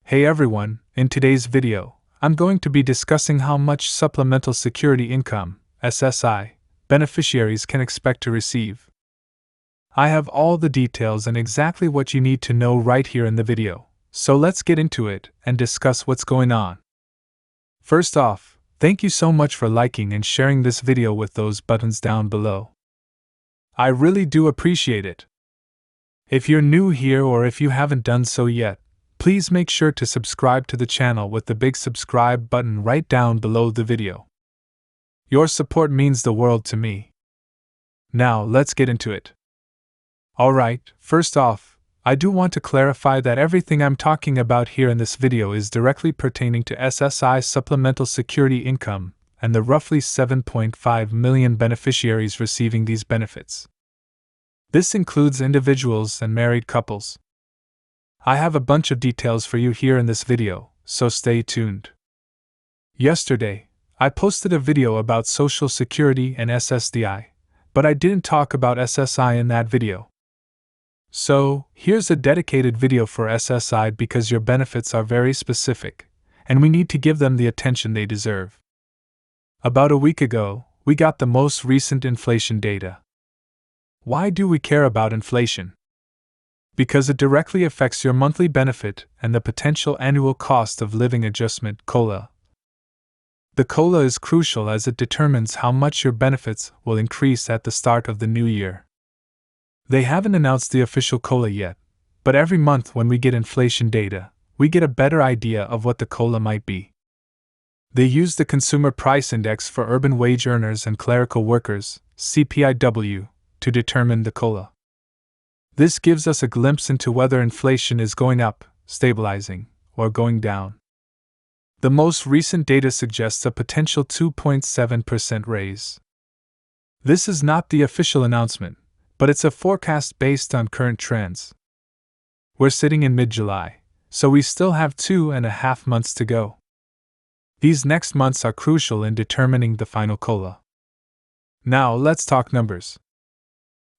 Hey everyone, in today's video, I'm going to be discussing how much Supplemental Security Income, SSI, beneficiaries can expect to receive. I have all the details and exactly what you need to know right here in the video, so let's get into it and discuss what's going on. First off, thank you so much for liking and sharing this video with those buttons down below. I really do appreciate it. If you're new here or if you haven't done so yet, please make sure to subscribe to the channel with the big subscribe button right down below the video. Your support means the world to me. Now let's get into it. Alright, first off, I do want to clarify that everything I'm talking about here in this video is directly pertaining to SSI Supplemental Security Income and the roughly 7.5 million beneficiaries receiving these benefits. This includes individuals and married couples. I have a bunch of details for you here in this video, so stay tuned. Yesterday, I posted a video about Social Security and SSDI, but I didn't talk about SSI in that video. So, here's a dedicated video for SSI because your benefits are very specific, and we need to give them the attention they deserve. About a week ago, we got the most recent inflation data. Why do we care about inflation? Because it directly affects your monthly benefit and the potential annual cost of living adjustment, COLA. The COLA is crucial as it determines how much your benefits will increase at the start of the new year. They haven't announced the official COLA yet, but every month when we get inflation data, we get a better idea of what the COLA might be. They use the Consumer Price Index for urban wage earners and clerical workers, CPIW, to determine the COLA. This gives us a glimpse into whether inflation is going up, stabilizing, or going down. The most recent data suggests a potential 2.7% raise. This is not the official announcement, but it's a forecast based on current trends. We're sitting in mid-July, so we still have 2.5 months to go. These next months are crucial in determining the final COLA. Now let's talk numbers.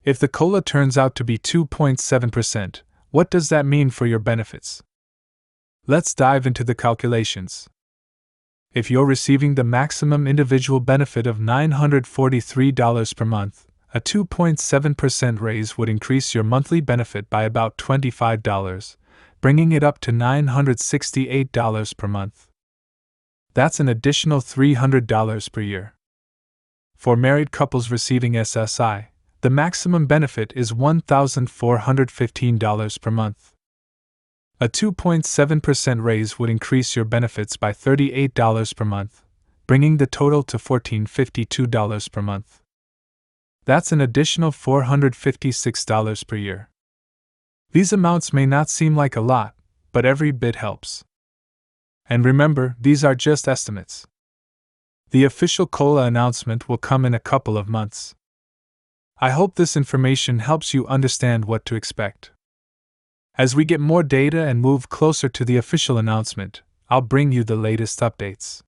If the COLA turns out to be 2.7%, what does that mean for your benefits? Let's dive into the calculations. If you're receiving the maximum individual benefit of $943 per month, a 2.7% raise would increase your monthly benefit by about $25, bringing it up to $968 per month. That's an additional $300 per year. For married couples receiving SSI, the maximum benefit is $1,415 per month. A 2.7% raise would increase your benefits by $38 per month, bringing the total to $1,452 per month. That's an additional $456 per year. These amounts may not seem like a lot, but every bit helps. And remember, these are just estimates. The official COLA announcement will come in a couple of months. I hope this information helps you understand what to expect. As we get more data and move closer to the official announcement, I'll bring you the latest updates.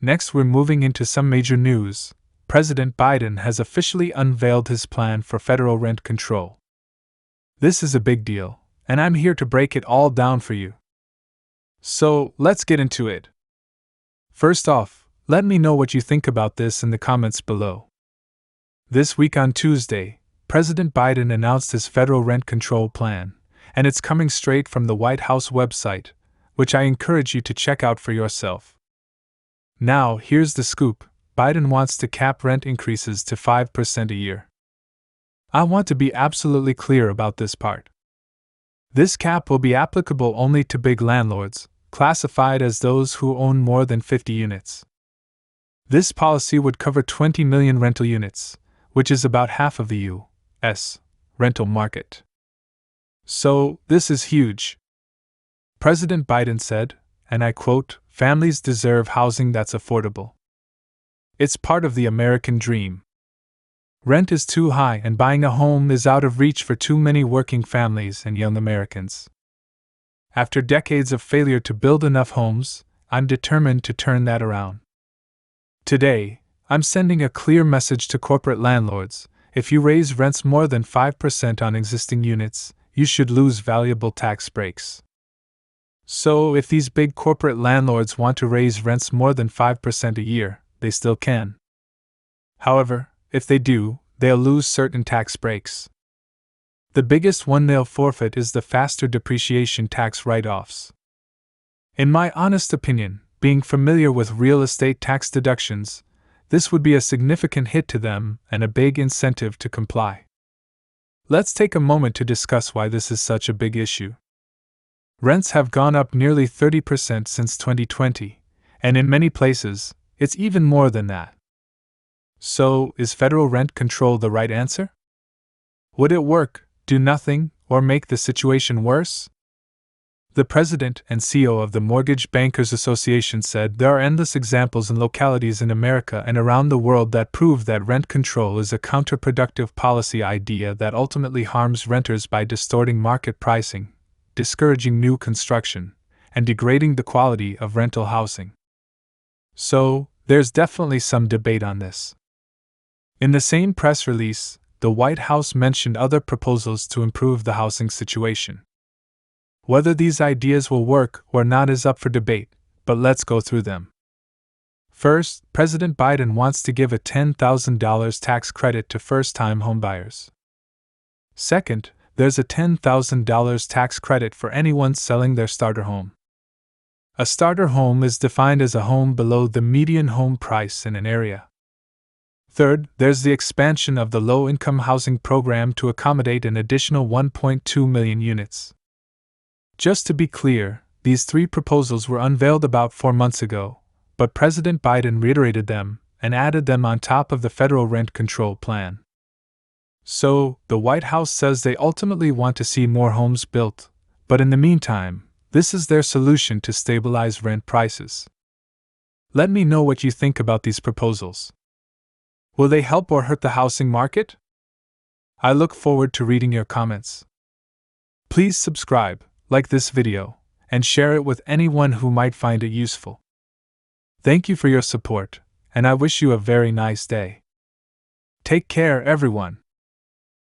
Next, we're moving into some major news. President Biden has officially unveiled his plan for federal rent control. This is a big deal, and I'm here to break it all down for you. So, let's get into it. First off, let me know what you think about this in the comments below. This week on Tuesday, President Biden announced his federal rent control plan, and it's coming straight from the White House website, which I encourage you to check out for yourself. Now, here's the scoop. Biden wants to cap rent increases to 5% a year. I want to be absolutely clear about this part. This cap will be applicable only to big landlords, classified as those who own more than 50 units. This policy would cover 20 million rental units, which is about half of the U.S. rental market. So, this is huge. President Biden said, and I quote, "Families deserve housing that's affordable. It's part of the American dream. Rent is too high and buying a home is out of reach for too many working families and young Americans. After decades of failure to build enough homes, I'm determined to turn that around. Today, I'm sending a clear message to corporate landlords. If you raise rents more than 5% on existing units, you should lose valuable tax breaks. So, if these big corporate landlords want to raise rents more than 5% a year, they still can. However, if they do, they'll lose certain tax breaks. The biggest one they'll forfeit is the faster depreciation tax write-offs. In my honest opinion, being familiar with real estate tax deductions, this would be a significant hit to them and a big incentive to comply. Let's take a moment to discuss why this is such a big issue. Rents have gone up nearly 30% since 2020, and in many places, it's even more than that. So, is federal rent control the right answer? Would it work, do nothing, or make the situation worse? The president and CEO of the Mortgage Bankers Association said there are endless examples in localities in America and around the world that prove that rent control is a counterproductive policy idea that ultimately harms renters by distorting market pricing, discouraging new construction, and degrading the quality of rental housing. So, there's definitely some debate on this. In the same press release, the White House mentioned other proposals to improve the housing situation. Whether these ideas will work or not is up for debate, but let's go through them. First, President Biden wants to give a $10,000 tax credit to first-time homebuyers. Second, there's a $10,000 tax credit for anyone selling their starter home. A starter home is defined as a home below the median home price in an area. Third, there's the expansion of the low-income housing program to accommodate an additional 1.2 million units. Just to be clear, these three proposals were unveiled about 4 months ago, but President Biden reiterated them and added them on top of the federal rent control plan. So, the White House says they ultimately want to see more homes built, but in the meantime, this is their solution to stabilize rent prices. Let me know what you think about these proposals. Will they help or hurt the housing market? I look forward to reading your comments. Please subscribe, like this video, and share it with anyone who might find it useful. Thank you for your support, and I wish you a very nice day. Take care, everyone.